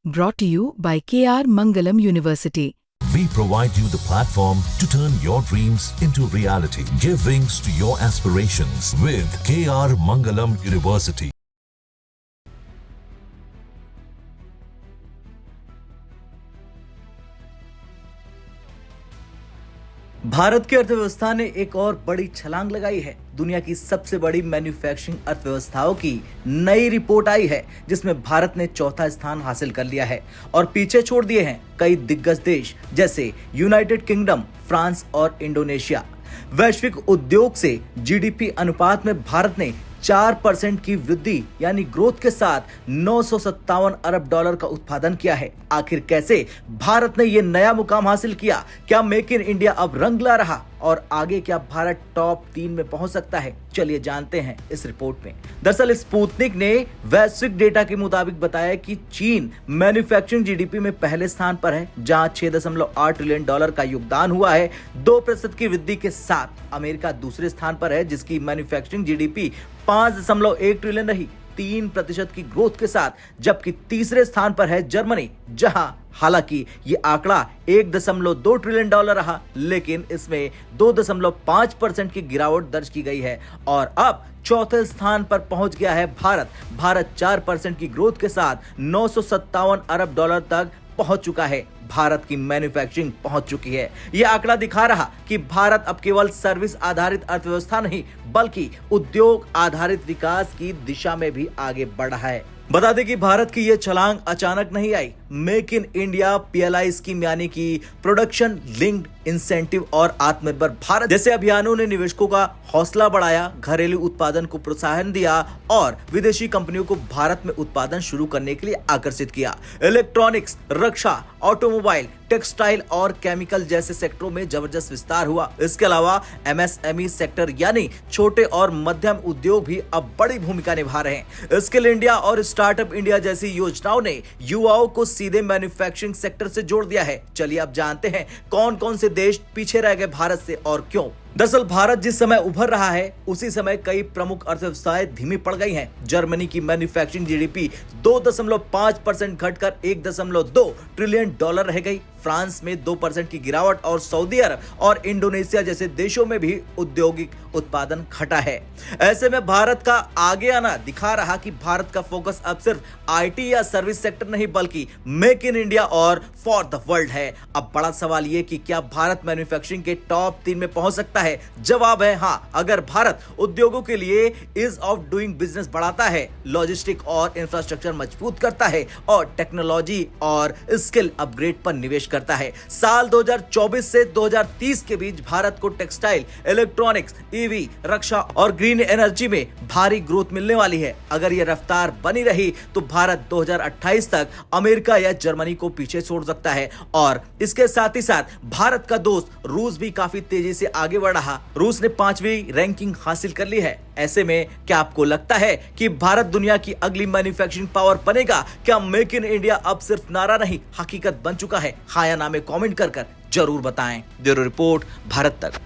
Brought to you by KR Mangalam University. We provide you the platform to turn your dreams into reality. Give wings to your aspirations with KR Mangalam University. Bharat की अर्थव्यवस्था ने एक और बड़ी छलांग लगाई है। दुनिया की सबसे बड़ी मैन्युफैक्चरिंग अर्थव्यवस्थाओं की नई रिपोर्ट आई है, जिसमें भारत ने चौथा स्थान हासिल कर लिया है और पीछे छोड़ दिए हैं कई दिग्गज देश जैसे यूनाइटेड किंगडम, फ्रांस और इंडोनेशिया। वैश्विक उद्योग से जीडीपी अनुपात में भारत ने 4% की वृद्धि यानी ग्रोथ के साथ 957 अरब डॉलर का उत्पादन किया है। आखिर कैसे भारत ने यह नया मुकाम हासिल किया? क्या मेक इन इंडिया अब रंग ला रहा और आगे क्या भारत टॉप 3 में पहुंच सकता है? चलिए जानते हैं इस रिपोर्ट में। दरअसल स्पुतनिक ने वैश्विक डेटा के मुताबिक बताया कि चीन मैन्युफैक्चरिंग जीडीपी में पहले स्थान पर है, जहां 6.8 ट्रिलियन डॉलर का योगदान हुआ है 2% की वृद्धि के साथ। अमेरिका दूसरे स्थान पर है, जिसकी मैन्युफैक्चरिंग जीडीपी 5.1 ट्रिलियन रही 3% की ग्रोथ के साथ, जबकि तीसरे स्थान पर है जर्मनी, जहां हालांकि ये आंकड़ा 1.2 ट्रिलियन डॉलर रहा, लेकिन इसमें 2.5% की गिरावट दर्ज की गई है और अब चौथे स्थान पर पहुंच गया है भारत 4% की ग्रोथ के साथ 957 अरब डॉलर तक पहुंच चुका है। भारत की मैन्युफैक्चरिंग पहुंच चुकी है। यह आंकड़ा दिखा रहा कि भारत अब केवल सर्विस आधारित अर्थव्यवस्था नहीं, बल्कि उद्योग आधारित विकास की दिशा में भी आगे बढ़ रहा है। बता दें कि भारत की यह छलांग अचानक नहीं आई। Make in India PLI scheme यानी कि प्रोडक्शन लिंक्ड इंसेंटिव और आत्मनिर्भर भारत जैसे अभियानों ने निवेशकों का हौसला बढ़ाया, घरेलू उत्पादन को प्रोत्साहन दिया और विदेशी कंपनियों को भारत में उत्पादन शुरू करने के लिए आकर्षित किया। इलेक्ट्रॉनिक्स, रक्षा, ऑटोमोबाइल, टेक्सटाइल और केमिकल जैसे सेक्टरों में जबरदस्त विस्तार हुआ। इसके अलावा एमएसएमई सेक्टर यानी छोटे और मध्यम उद्योग भी अब बड़ी भूमिका निभा रहे हैं। स्किल इंडिया और स्टार्टअप इंडिया जैसी योजनाओं ने युवाओं को सीधे मैन्युफैक्चरिंग सेक्टर से जोड़ दिया है। चलिए अब जानते हैं कौन कौन से देश पीछे रह गए भारत से और क्यों। दरअसल भारत जिस समय उभर रहा है, उसी समय कई प्रमुख अर्थव्यवस्थाएं धीमी पड़ गई हैं। जर्मनी की मैन्युफैक्चरिंग जीडीपी 2.5% घटकर 1.2 ट्रिलियन डॉलर रह गई। फ्रांस में 2% की गिरावट और सऊदी अरब और इंडोनेशिया जैसे देशों में भी औद्योगिक उत्पादन घटा है। ऐसे में भारत का आगे आना दिखा रहा कि भारत का फोकस अब सिर्फ आईटी या सर्विस सेक्टर नहीं, बल्कि मेक इन इंडिया और फॉर द वर्ल्ड है। अब बड़ा सवाल ये कि क्या भारत मैन्युफैक्चरिंग के टॉप 3 में पहुंच सकता है? जवाब है हाँ, अगर भारत उद्योगों के लिए ईज ऑफ डूइंग बिजनेस बढ़ाता है, लॉजिस्टिक और इंफ्रास्ट्रक्चर मजबूत करता है और टेक्नोलॉजी और स्किल अपग्रेड पर निवेश करता है। साल 2024 से 2030 के बीच भारत को टेक्सटाइल, इलेक्ट्रॉनिक्स, ईवी, रक्षा और ग्रीन एनर्जी में भारी ग्रोथ मिलने वाली है। अगर यह रफ्तार बनी रही तो भारत 2028 तक अमेरिका या जर्मनी को पीछे छोड़ सकता है और इसके साथ ही साथ भारत का दोस्त रूस भी काफी तेजी से आगे बढ़ रहा। रूस ने 5वीं रैंकिंग हासिल कर ली है। ऐसे में क्या आपको लगता है कि भारत दुनिया की अगली मैन्युफैक्चरिंग पावर बनेगा? क्या मेक इन इंडिया अब सिर्फ नारा नहीं, हकीकत बन चुका है? हाँ या ना में कमेंट कर जरूर बताएं। ब्यूरो रिपोर्ट, भारत तक।